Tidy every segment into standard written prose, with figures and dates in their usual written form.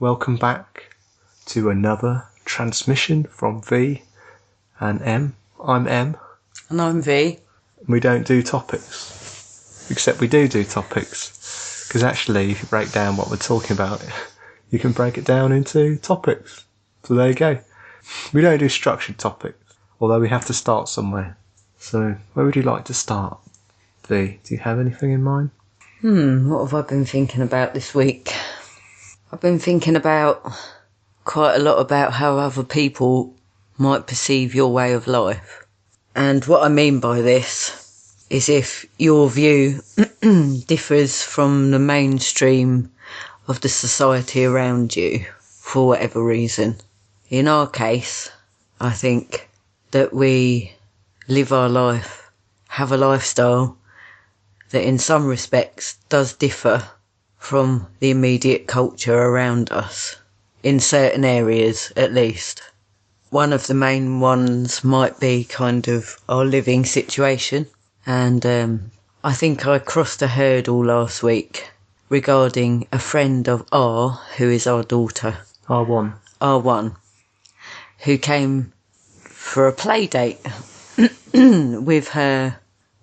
welcome back to another transmission from V and M. I'm M. And I'm V. We don't do topics. Except we do topics. Because actually, if you break down what we're talking about, you can break it down into topics. So there you go. We don't do structured topics, although we have to start somewhere. So where would you like to start, V? Do you have anything in mind? What have I been thinking about this week? I've been thinking about quite a lot about how other people might perceive your way of life. And what I mean by this is if your view differs from the mainstream of the society around you for whatever reason. In our case, I think that we live our life, have a lifestyle that in some respects does differ from the immediate culture around us, in certain areas at least. One of the main ones might be kind of our living situation, and I think I crossed a hurdle last week regarding a friend of R, who is our daughter. R1, who came for a play date with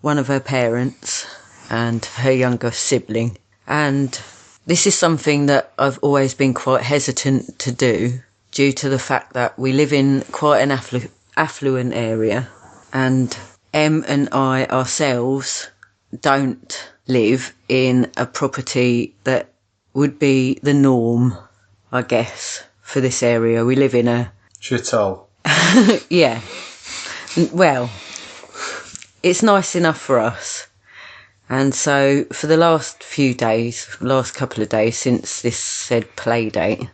one of her parents and her younger sibling. And this is something that I've always been quite hesitant to do due to the fact that we live in quite an affluent area, and Em and I ourselves don't live in a property that would be the norm, I guess, for this area. We live in a... Shithole. Yeah. Well, it's nice enough for us. And so for the last couple of days since this said play date,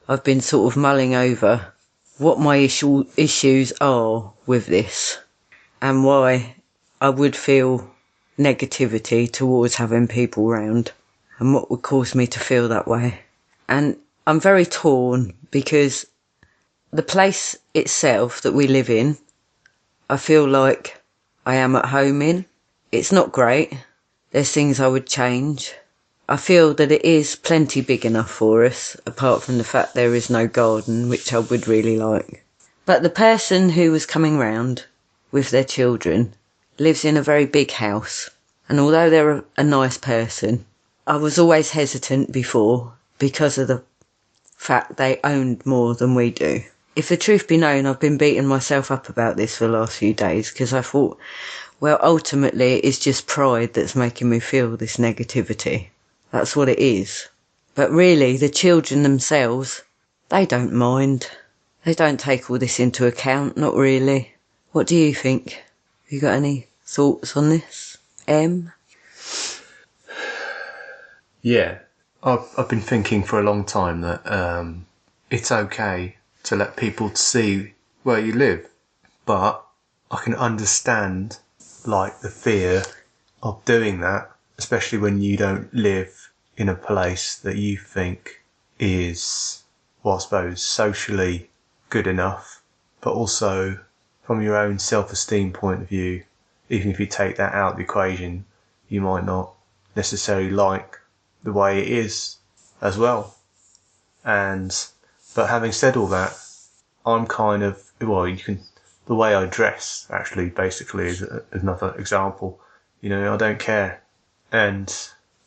I've been sort of mulling over what my issues are with this and why I would feel negativity towards having people round and what would cause me to feel that way. And I'm very torn because the place itself that we live in, I feel like I am at home in. It's not great. There's things I would change. I feel that it is plenty big enough for us, apart from the fact there is no garden, which I would really like. But the person who was coming round with their children lives in a very big house. And although they're a nice person, I was always hesitant before because of the fact they owned more than we do. If the truth be known, I've been beating myself up about this for the last few days because I thought, well, ultimately it's just pride that's making me feel this negativity. That's what it is. But really, the children themselves, they don't mind. They don't take all this into account, not really. What do you think? Have you got any thoughts on this, Em? Yeah, I've been thinking for a long time that it's okay to let people see where you live, but I can understand like the fear of doing that, especially when you don't live in a place that you think is, well, I suppose, socially good enough, but also from your own self-esteem point of view, even if you take that out of the equation, you might not necessarily like the way it is as well. But having said all that, I'm kind of, the way I dress actually basically is another example. You know, I don't care. And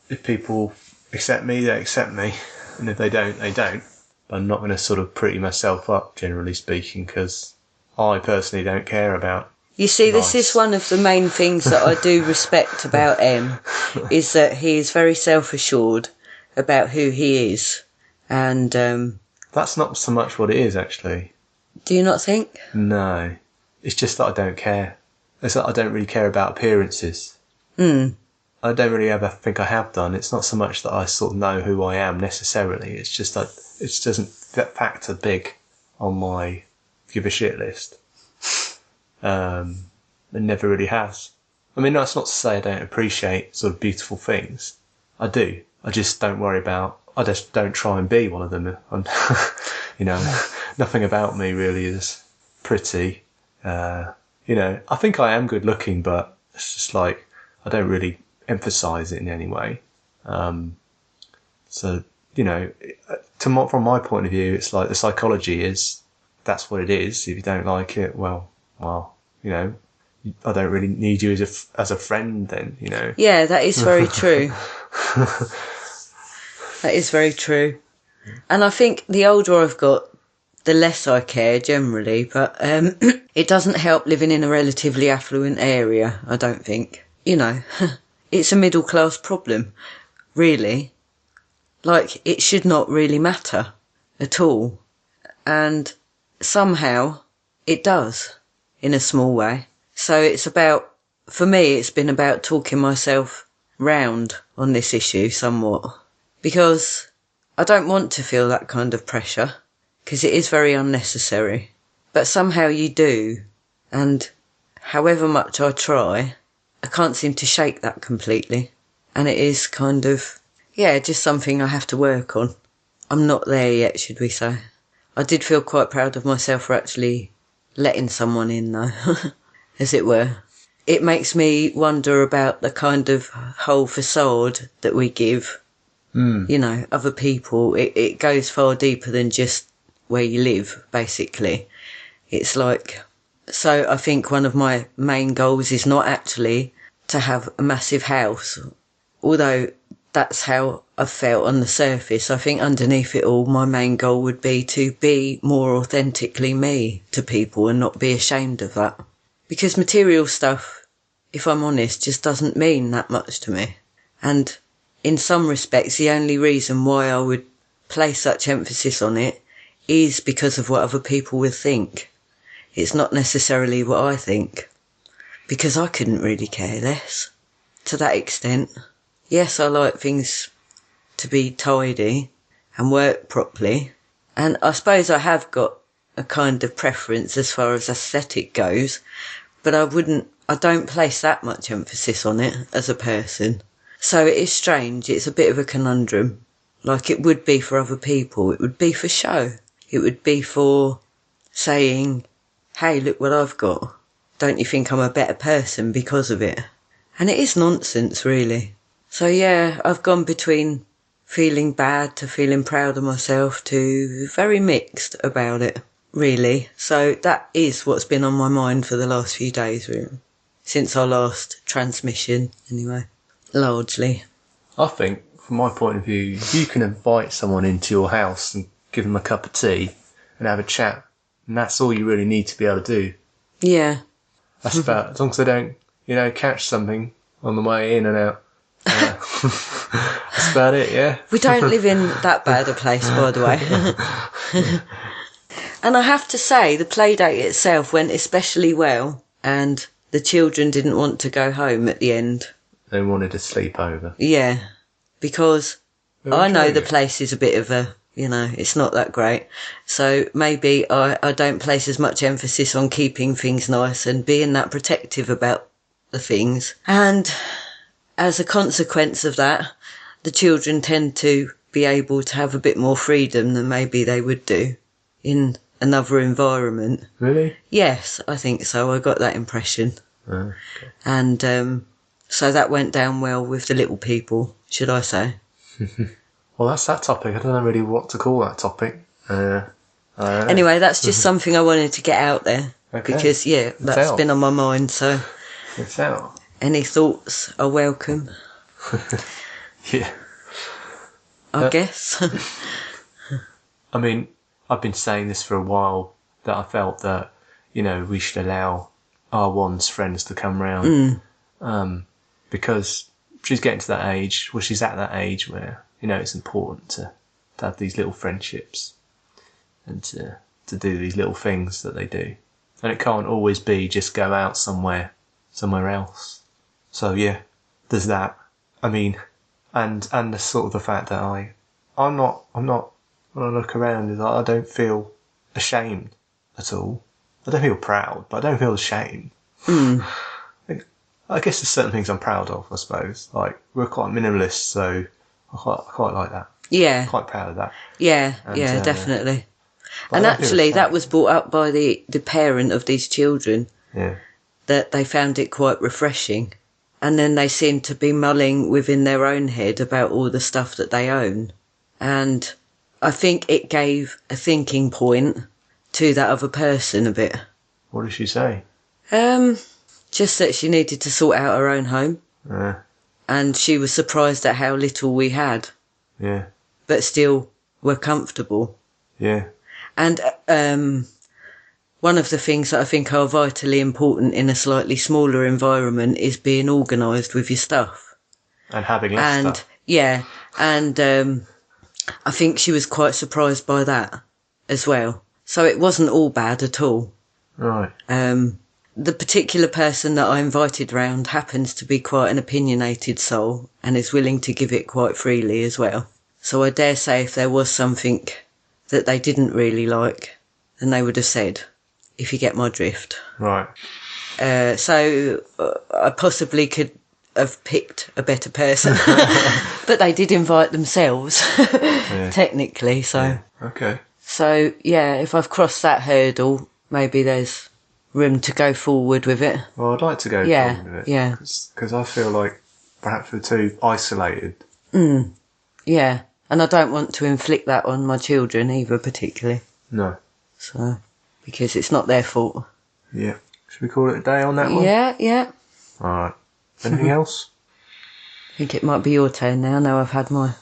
if people accept me, they accept me. And if they don't, they don't. But I'm not going to sort of pretty myself up, generally speaking, because I personally don't care about. You see, this is one of the main things that I do respect about Em, is that he is very self-assured about who he is. And that's not so much what it is, actually. Do you not think? No. It's just that I don't care. It's that I don't really care about appearances. I don't really ever think I have done. It's not so much that I sort of know who I am necessarily. It's just that it doesn't factor big on my give a shit list. It never really has. I mean, that's not to say I don't appreciate sort of beautiful things. I do. I just don't worry about. I just don't try and be one of them. You know, nothing about me really is pretty. You know, I think I am good looking, but it's just like I don't really emphasise it in any way. So, you know, from my point of view, it's like the psychology is that's what it is. If you don't like it, well, you know, I don't really need you as a friend. Then, you know. Yeah, that is very true. That is very true. And I think the older I've got, the less I care generally. But it doesn't help living in a relatively affluent area. I don't think. You know, it's a middle class problem, really. Like, it should not really matter at all. And somehow it does, in a small way. So it's about, for me, it's been about talking myself round on this issue somewhat. Because I don't want to feel that kind of pressure, because it is very unnecessary. But somehow you do. And however much I try, I can't seem to shake that completely. And it is kind of, yeah, just something I have to work on. I'm not there yet, should we say. I did feel quite proud of myself for actually letting someone in, though, as it were. It makes me wonder about the kind of whole facade that we give, you know, other people. It goes far deeper than just where you live, basically. It's like, so I think one of my main goals is not actually to have a massive house, although that's how I felt on the surface. I think underneath it all, my main goal would be to be more authentically me to people and not be ashamed of that. Because material stuff, if I'm honest, just doesn't mean that much to me. And in some respects, the only reason why I would place such emphasis on it is because of what other people would think. It's not necessarily what I think. Because I couldn't really care less to that extent. Yes, I like things to be tidy and work properly. And I suppose I have got a kind of preference as far as aesthetic goes, but I don't place that much emphasis on it as a person. So it is strange. It's a bit of a conundrum. Like it would be for other people. It would be for show. It would be for saying, hey, look what I've got. Don't you think I'm a better person because of it? And it is nonsense, really. So yeah, I've gone between feeling bad to feeling proud of myself to very mixed about it, really. So that is what's been on my mind for the last few days, really. Since our last transmission, anyway, largely. I think, from my point of view, you can invite someone into your house and give them a cup of tea and have a chat. And that's all you really need to be able to do. Yeah. That's about, as long as they don't, you know, catch something on the way in and out. That's about it, yeah. We don't live in that bad a place, by the way. And I have to say, the play date itself went especially well, and the children didn't want to go home at the end. They wanted to sleep over. Yeah, because I know the place is a bit of a, you know, it's not that great. So maybe I don't place as much emphasis on keeping things nice and being that protective about the things. And as a consequence of that, the children tend to be able to have a bit more freedom than maybe they would do in another environment. Really? Yes, I think so. I got that impression. Okay. And so that went down well with the little people, should I say. Well, that's that topic. I don't know really what to call that topic. Anyway, that's just something I wanted to get out there. Okay. Because, yeah, that's been on my mind, so it's out. Any thoughts are welcome. Yeah. I guess. I mean, I've been saying this for a while, that I felt that, you know, we should allow R1's friends to come round. Because she's getting to that age, well, she's at that age where, you know, it's important to have these little friendships and to do these little things that they do. And it can't always be just go out somewhere else. So yeah, there's that. I mean, and the sort of the fact that I'm not, when I look around, is I don't feel ashamed at all. I don't feel proud, but I don't feel ashamed. I guess there's certain things I'm proud of, I suppose. Like, we're quite minimalist, so I quite like that. Yeah. Quite proud of that. Yeah, definitely. And I don't feel actually, that ashamed. was brought up by the parent of these children, Yeah. that they found it quite refreshing. And then they seemed to be mulling within their own head about all the stuff that they own. And I think it gave a thinking point to that other person a bit. What did she say? Just that she needed to sort out her own home. And she was surprised at how little we had. Yeah. But still were comfortable. Yeah. And one of the things that I think are vitally important in a slightly smaller environment is being organised with your stuff. And having less stuff. Yeah, and I think she was quite surprised by that as well. So it wasn't all bad at all. Right. The particular person that I invited round happens to be quite an opinionated soul and is willing to give it quite freely as well. So I dare say if there was something that they didn't really like, then they would have said, if you get my drift. Right. So I possibly could have picked a better person. But they did invite themselves, technically. So. Yeah. Okay. So, yeah, if I've crossed that hurdle, maybe there's room to go forward with it. Well, I'd like to go forward with it. Yeah. Because I feel like perhaps we're too isolated. Yeah. And I don't want to inflict that on my children either, particularly. No. So, because it's not their fault. Yeah. Should we call it a day on that one? Yeah. Alright. Anything else? I think it might be your turn now I've had my